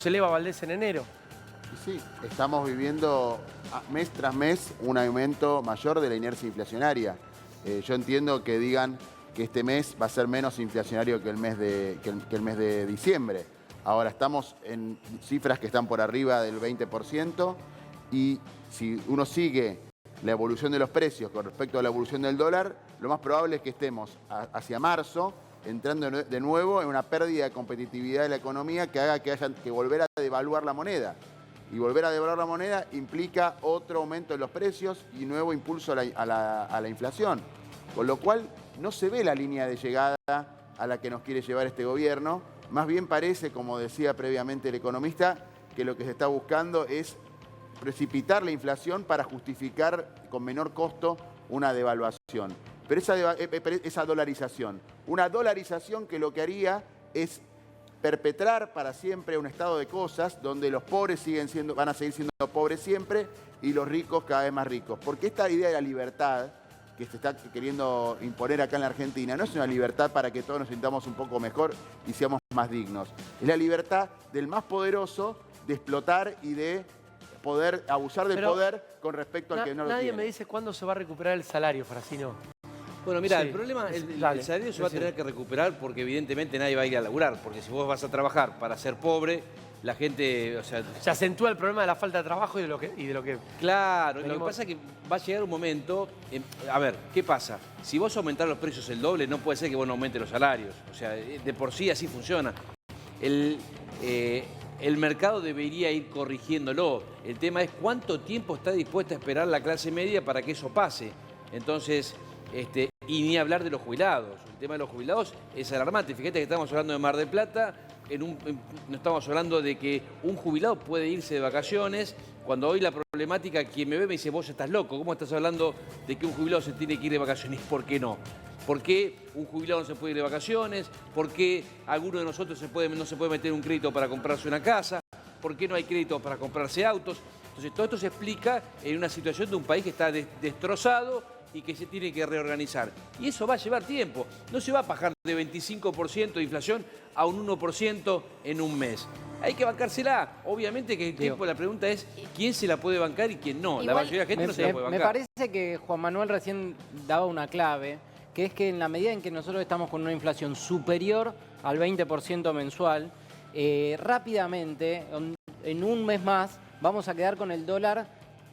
se eleva Valdés en enero. Y sí, estamos viviendo mes tras mes un aumento mayor de la inercia inflacionaria. Yo entiendo que digan que este mes va a ser menos inflacionario que el mes de diciembre. Ahora estamos en cifras que están por arriba del 20% y si uno sigue la evolución de los precios con respecto a la evolución del dólar, lo más probable es que estemos hacia marzo entrando de nuevo en una pérdida de competitividad de la economía que haga que haya que volver a devaluar la moneda. Y volver a devaluar la moneda implica otro aumento de los precios y nuevo impulso a la inflación. Con lo cual no se ve la línea de llegada a la que nos quiere llevar este gobierno. Más bien parece, como decía previamente el economista, que lo que se está buscando es precipitar la inflación para justificar con menor costo una devaluación. Pero esa dolarización, una dolarización que lo que haría es perpetrar para siempre un estado de cosas donde los pobres van a seguir siendo pobres siempre y los ricos cada vez más ricos. Porque esta idea de la libertad que se está queriendo imponer acá en la Argentina no es una libertad para que todos nos sintamos un poco mejor y seamos más dignos. Es la libertad del más poderoso de explotar y de poder abusar del poder con respecto al que no lo tiene. Nadie me dice cuándo se va a recuperar el salario, Frasino. Bueno, mira, Sí, el problema, el salario se va a decime. tener que recuperar porque evidentemente nadie va a ir a laburar, porque si vos vas a trabajar para ser pobre, la gente, o sea... Se acentúa el problema de la falta de trabajo y de lo que Claro, lo que pasa es que va a llegar un momento... a ver, ¿qué pasa? Si vos aumentás los precios el doble, no puede ser que vos no aumentes los salarios. O sea, de por sí así funciona. El mercado debería ir corrigiéndolo. El tema es cuánto tiempo está dispuesta a esperar la clase media para que eso pase. Entonces... y ni hablar de los jubilados. El tema de los jubilados es alarmante. Fíjate que estamos hablando de Mar del Plata, no estamos hablando de que un jubilado puede irse de vacaciones, cuando hoy la problemática, quien me ve me dice, vos estás loco, ¿cómo estás hablando de que un jubilado se tiene que ir de vacaciones? ¿Por qué no? ¿Por qué un jubilado no se puede ir de vacaciones? ¿Por qué alguno de nosotros no se puede meter un crédito para comprarse una casa? ¿Por qué no hay crédito para comprarse autos? Entonces todo esto se explica en una situación de un país que está destrozado y que se tiene que reorganizar. Y eso va a llevar tiempo. No se va a bajar de 25% de inflación a un 1% en un mes. Hay que bancársela. Obviamente que el tiempo, la pregunta es quién se la puede bancar y quién no. La mayoría de la gente no se la puede bancar. Me parece que Juan Manuel recién daba una clave, que es que en la medida en que nosotros estamos con una inflación superior al 20% mensual, rápidamente, en un mes más, vamos a quedar con el dólar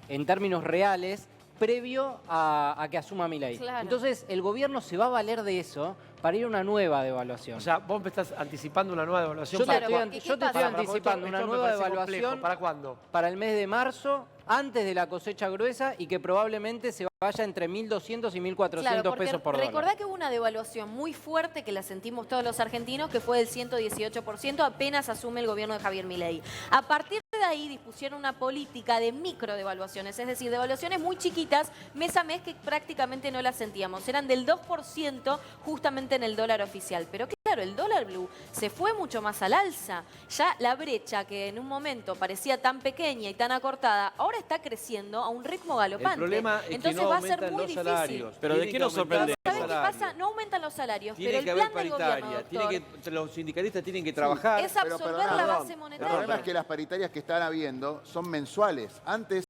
en términos reales previo a que asuma Milei. Claro. Entonces, el gobierno se va a valer de eso para ir a una nueva devaluación. O sea, vos me estás anticipando una nueva devaluación. Yo te Claro, estoy, ¿y qué yo te estoy pasa? anticipando una nueva devaluación ¿Para cuándo? para el mes de marzo, antes de la cosecha gruesa y que probablemente se vaya entre 1.200 y 1.400 pesos por dólar. Recordá que hubo una devaluación muy fuerte que la sentimos todos los argentinos, que fue del 118% apenas asume el gobierno de Javier Milei. A partir de ahí dispusieron una política de microdevaluaciones, es decir, devaluaciones muy chiquitas, mes a mes, que prácticamente no las sentíamos. Eran del 2% justamente en el dólar oficial. Pero claro, el dólar blue se fue mucho más al alza. Ya la brecha que en un momento parecía tan pequeña y tan acortada, ahora está creciendo a un ritmo galopante. El problema es Entonces que no va a ser aumentan muy los difícil. salarios. Pero ¿de Tiene qué que nos aumentar sorprende? los ¿Sabes qué salarios. pasa? No aumentan los salarios, Tiene pero que el haber plan del gobierno, paritaria, doctor, los sindicalistas tienen que trabajar. es absorber la base El monetaria. problema es que las paritarias que están habiendo son mensuales. Antes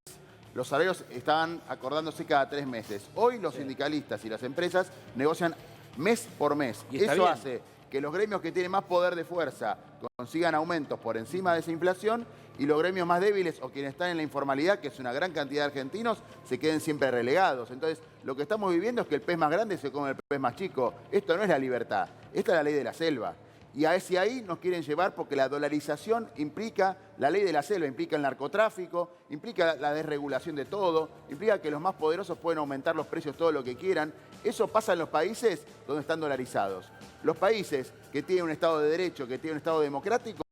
los salarios estaban acordándose cada 3 meses. Hoy los sindicalistas y las empresas negocian mes por mes. Y está Eso bien. hace que los gremios que tienen más poder de fuerza consigan aumentos por encima de esa inflación y los gremios más débiles o quienes están en la informalidad, que es una gran cantidad de argentinos, se queden siempre relegados. Entonces, lo que estamos viviendo es que el pez más grande se come el pez más chico. Esto no es la libertad, esta es la ley de la selva. Y hacia ahí nos quieren llevar porque la dolarización implica la ley de la selva, implica el narcotráfico, implica la desregulación de todo, implica que los más poderosos pueden aumentar los precios todo lo que quieran. Eso pasa en los países donde están dolarizados. Los países que tienen un Estado de Derecho, que tienen un Estado democrático,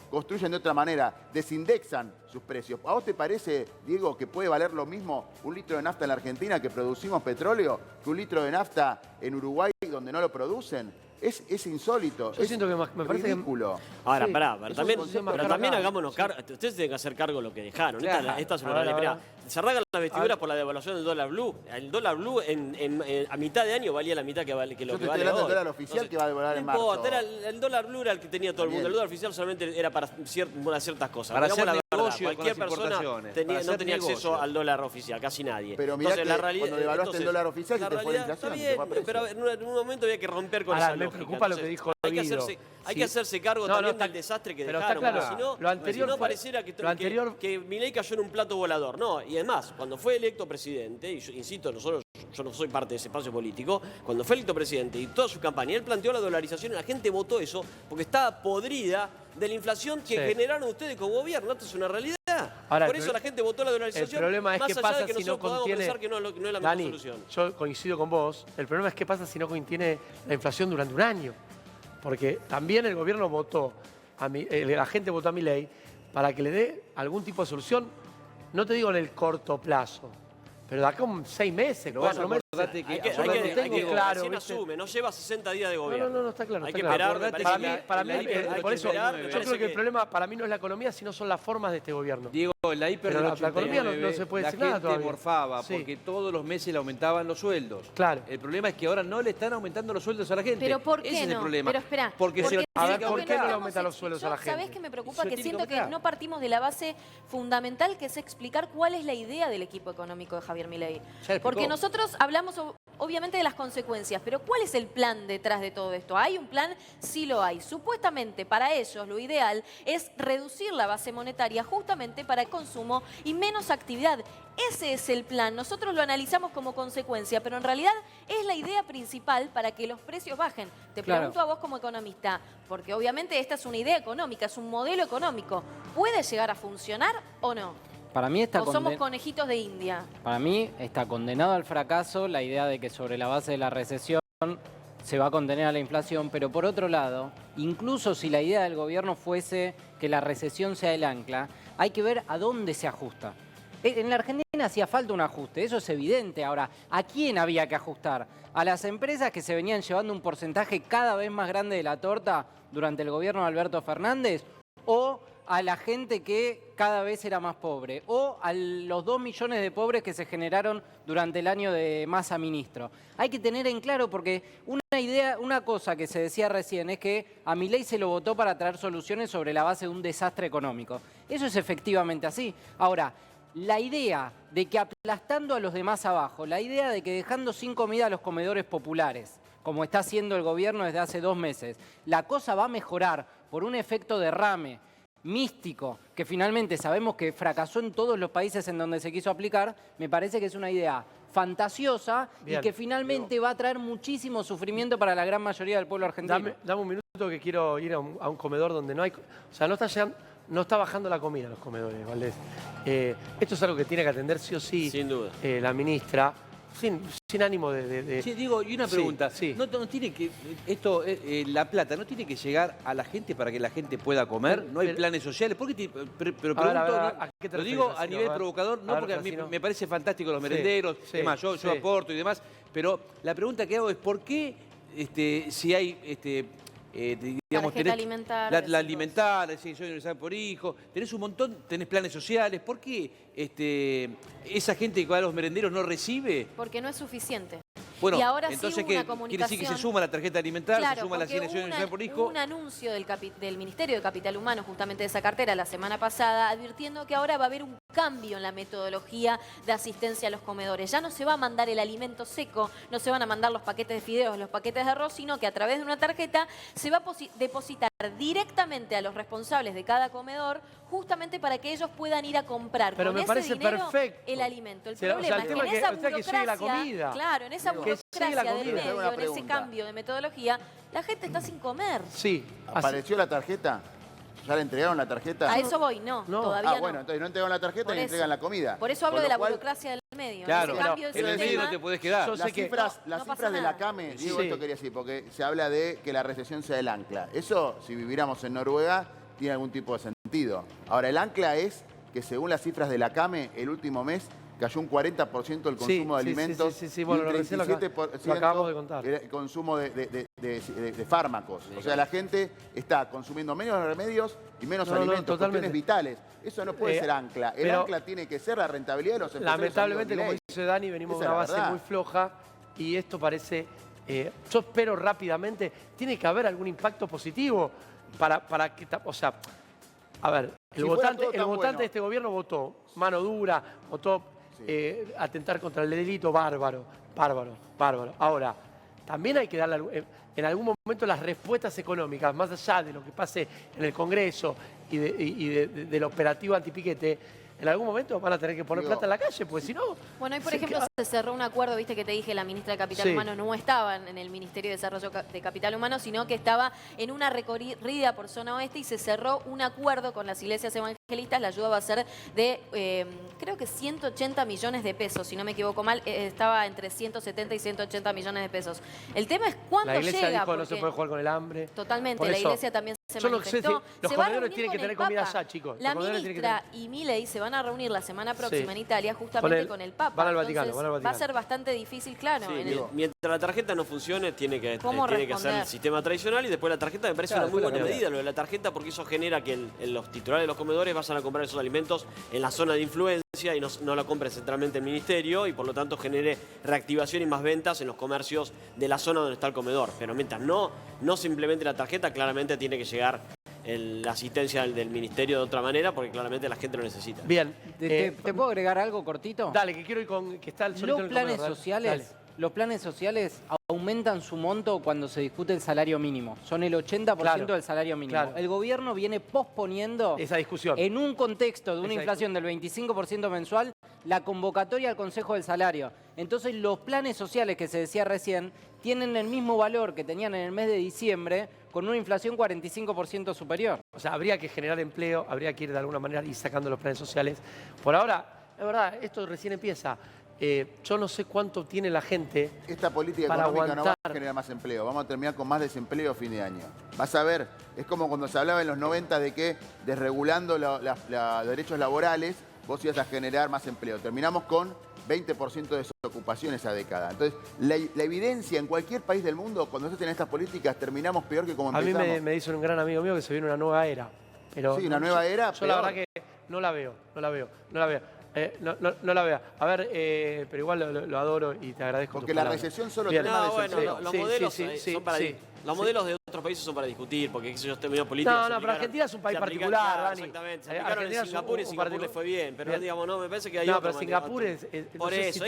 construyen de otra manera, desindexan sus precios. ¿A vos te parece, Diego, que puede valer lo mismo un litro de nafta en la Argentina que producimos petróleo que un litro de nafta en Uruguay donde no lo producen? Es insólito, Yo siento que me parece ridículo. Ahora, Sí, pará, es un también, concepto pero cargado. también hagámonos cargo. Ustedes tienen que hacer cargo de lo que dejaron. Claro. Esta es una Ahora, realidad. ahora. se rasgan las vestiduras por la devaluación del dólar blue. El dólar blue a mitad de año valía la mitad que lo Yo que te estoy vale hablando hoy. del dólar oficial que va a devaluar en marzo. El dólar blue era el que tenía todo el mundo. El dólar oficial solamente era para ciertas cosas. Para Digamos hacer la verdad, negocio con cualquier las persona importaciones, no para hacer tenía acceso negocio. al dólar oficial, casi nadie. Pero mirá que cuando devaluaste el dólar oficial, la se te fue la realidad, inflación, está se te fue a bien, precio. pero en un momento había que romper con Ahora, esa me lógica. preocupa lo que Entonces, dijo Guido. hay que hacerse cargo No, también está- del desastre que pero dejaron. está claro, porque si no, lo anterior si no fue- pareciera que lo anterior- que Milei cayó en un plato volador. No, y además, cuando fue electo presidente, y yo insisto, yo no soy parte de ese espacio político, cuando fue electo presidente y toda su campaña, él planteó la dolarización y la gente votó eso porque estaba podrida de la inflación que Sí. generaron ustedes como gobierno. Esto es una realidad. Ahora, Por el eso pro- la gente votó la dolarización. El problema es más qué allá pasa de que si no nosotros podamos contiene... pensar que no es la mejor Dani, solución. yo coincido con vos. El problema es qué pasa si no contiene la inflación durante un año. Porque también el gobierno votó, la gente votó a Milei para que le dé algún tipo de solución, no te digo en el corto plazo, pero de acá a 6 meses, Pero vos 4 meses. acordate que... Hay que, Yo no tengo claro, recién ¿viste? asume, no lleva 60 días de gobierno. No, está claro. Hay está que claro. esperar, Acordate me Para parece mí, que para mí, la hiper- por eso, hay que esperar, yo me creo parece que el problema para mí no es la economía, sino son las formas de este gobierno. Diego, la hiper Pero del la economía no 89, se puede la decir nada gente todavía. morfaba Sí. porque todos los meses le aumentaban los sueldos. Claro. El problema es que ahora no le están aumentando los sueldos a la gente. Pero ¿por qué Ese es el no? problema. Pero espera, Porque se lo A ver, tiene que ¿por qué no le aumentar. aumentan los sueldos a la gente? ¿Sabés qué me preocupa? Se Que tiene que siento que aumentar. no partimos de la base fundamental, que es explicar cuál es la idea del equipo económico de Javier Milei. Ya explicó. Porque nosotros hablamos obviamente de las consecuencias, pero ¿cuál es el plan detrás de todo esto? ¿Hay un plan? Sí lo hay. Supuestamente para ellos lo ideal es reducir la base monetaria justamente para el consumo y menos actividad. Ese es el plan. Nosotros lo analizamos como consecuencia, pero en realidad es la idea principal para que los precios bajen. Te Claro. pregunto a vos como economista, porque obviamente esta es una idea económica, es un modelo económico. ¿Puede llegar a funcionar o no? Para mí está ¿O somos conejitos de India? Para mí está condenado al fracaso la idea de que sobre la base de la recesión se va a contener a la inflación, pero por otro lado, incluso si la idea del gobierno fuese que la recesión sea el ancla, hay que ver a dónde se ajusta. En la Argentina hacía falta un ajuste, eso es evidente. Ahora, ¿a quién había que ajustar? ¿A las empresas que se venían llevando un porcentaje cada vez más grande de la torta durante el gobierno de Alberto Fernández? ¿O a la gente que cada vez era más pobre? ¿O a los 2 millones de pobres que se generaron durante el año de Massa ministro? Hay que tener en claro, porque una cosa que se decía recién es que a Milei se lo votó para traer soluciones sobre la base de un desastre económico. Eso es efectivamente así. Ahora, la idea de que aplastando a los demás abajo, la idea de que dejando sin comida a los comedores populares, como está haciendo el gobierno desde hace 2 meses, la cosa va a mejorar por un efecto derrame místico, que finalmente sabemos que fracasó en todos los países en donde se quiso aplicar, me parece que es una idea fantasiosa Bien. y que finalmente va a traer muchísimo sufrimiento para la gran mayoría del pueblo argentino. Dame un minuto que quiero ir a un comedor donde no hay... O sea, no está bajando la comida en los comedores, Valdés. Esto es algo que tiene que atender sí o sí Sin duda. la ministra, sin ánimo de... Sí, digo, y una Sí, pregunta. sí. ¿No tiene que, la plata, no tiene que llegar a la gente para que la gente pueda comer? ¿No hay Pero- planes sociales? ¿Por qué pero pregunto, A ver, no, ¿a qué te lo refieres, digo a Francino? nivel A ver. provocador, A no ver, porque a mí Francino. me parece fantástico los Sí, merenderos, sí, es más, yo sí. aporto y demás, pero la pregunta que hago es ¿por qué si hay digamos, Tarjeta alimentaria, la decís vos. alimentaria, sí, soy universal por hijo, tenés un montón, tenés planes sociales, ¿por qué esa gente que va a los merenderos no recibe? Porque no es suficiente. Bueno, Y ahora sí entonces hubo una quiere decir que se comunicación. suma la tarjeta alimentaria, se Claro, suma la porque asignación hubo universal por hijo. un anuncio del Ministerio de Capital Humano, justamente de esa cartera, la semana pasada, advirtiendo que ahora va a haber un cambio en la metodología de asistencia a los comedores. Ya no se va a mandar el alimento seco, no se van a mandar los paquetes de fideos, los paquetes de arroz, sino que a través de una tarjeta se va a depositar directamente a los responsables de cada comedor, justamente para que ellos puedan ir a comprar Pero con me ese parece dinero perfecto. el alimento. El O sea, problema el es que tema en es esa que llegue la burocracia, comida. claro, en esa Que llegue la burocracia del comida. Te hago medio, una en ese pregunta. cambio de metodología, la gente está sin comer. Sí. ¿Apareció la tarjeta? ¿Ya le entregaron la tarjeta? A eso voy, no, No. todavía no. Bueno, entonces no entregan la tarjeta Por ni eso. entregan la comida. Por eso hablo Con de lo la cual, burocracia del medio. Claro, ese cambio de en el sistema. medio no te podés quedar. Yo sé Las que- cifras, no las pasa cifras de nada. la CAME, Diego, Sí. esto quería decir, porque se habla de que la recesión sea el ancla. Eso, si viviéramos en Noruega, tiene algún tipo de sentido. Ahora, el ancla es que según las cifras de la CAME, el último mes cayó un 40% el consumo de alimentos sí. y Bueno, un recién lo 37% acabamos de contar. el consumo de fármacos. O sea, la gente está consumiendo menos remedios y menos alimentos, totalmente. cuestiones vitales. Eso no puede ser ancla. El pero ancla tiene que ser la rentabilidad de los empresarios. lamentablemente, como amigos dice Dani, venimos de Esa una es la base verdad. muy floja y esto parece... yo espero rápidamente, tiene que haber algún impacto positivo para que... O sea, a ver, Si el fuera votante, todo tan bueno. de este gobierno votó mano dura, votó atentar contra el delito, bárbaro. Ahora, también hay que darle en algún momento las respuestas económicas, más allá de lo que pase en el Congreso y del operativo antipiquete, en algún momento van a tener que poner plata en la calle, porque si no... Bueno, hoy por ejemplo se cerró un acuerdo, viste que te dije, la ministra de Capital Sí. Humano no estaba en el Ministerio de Desarrollo de Capital Humano, sino que estaba en una recorrida por zona oeste y se cerró un acuerdo con las iglesias evangelistas. La ayuda va a ser de, creo que 180 millones de pesos, si no me equivoco mal, estaba entre 170 y 180 millones de pesos. El tema es cuándo La iglesia llega. dijo no se porque puede jugar con el hambre. Totalmente, Por la eso, iglesia también se yo no sé si manifestó. los Se va a comedores reunir tienen que con tener el comida Papa. ya, chicos. Los La comedores tienen que ministra y Milei se van a reunir la semana próxima en Italia justamente con el Papa. van al Vaticano, Entonces, van al va a Vaticano. ser bastante difícil, claro. Sí, en el- mientras la tarjeta no funcione, tiene que ¿Cómo hacer responder? el sistema tradicional y después la tarjeta me parece Claro, una muy después la buena cambia. medida lo de la tarjeta porque eso genera que los titulares de los comedores vayan a comprar esos alimentos en la zona de influencia y no la compre centralmente el ministerio y por lo tanto genere reactivación y más ventas en los comercios de la zona donde está el comedor. Pero mientras no se implemente la tarjeta, claramente tiene que llegar la asistencia del ministerio de otra manera porque claramente la gente lo necesita. Bien. ¿Te puedo agregar algo cortito? Dale, que quiero ir con... que está el solito Los en el planes comedor, dale. sociales, los planes sociales aumentan su monto cuando se discute el salario mínimo. Son el 80% Claro, del salario mínimo. claro. El gobierno viene posponiendo Esa discusión. en un contexto de una Esa inflación del 25% mensual la convocatoria al Consejo del Salario. Entonces los planes sociales que se decía recién tienen el mismo valor que tenían en el mes de diciembre con una inflación 45% superior. O sea, habría que generar empleo, habría que ir de alguna manera y sacando los planes sociales. Por ahora, es verdad, esto recién empieza. Yo no sé cuánto tiene la gente. Esta política para económica no va a aguantar. generar más empleo. Vamos a terminar con más desempleo a fin de año. Vas a ver, es como cuando se hablaba en los 90 de que desregulando los derechos laborales vos ibas a generar más empleo. Terminamos con 20% de desocupación esa década. Entonces, la evidencia en cualquier país del mundo, cuando se hacen estas políticas, terminamos peor que como A mí empezamos. me dice un gran amigo mío que se viene una nueva era. Pero Sí, una nueva era, Yo la peor. verdad que no la veo. No la veo. A ver, pero igual lo adoro y te agradezco. Porque tus la palabras. recesión solo Bien. tenemos No, bueno, desempleo. los Sí, modelos sí, son para sí. los modelos de otros países son para discutir, porque qué sé yo, este medio político. No, se pero aplicaron- Argentina es un país se aplicaron- particular, claro, Dani. Exactamente. Se Argentina aplicaron en es un Singapur y Singapur particular. le fue bien, pero Bien. digamos, no, me parece que hay No, otra pero manera. Singapur es... no Por sé eso, si hay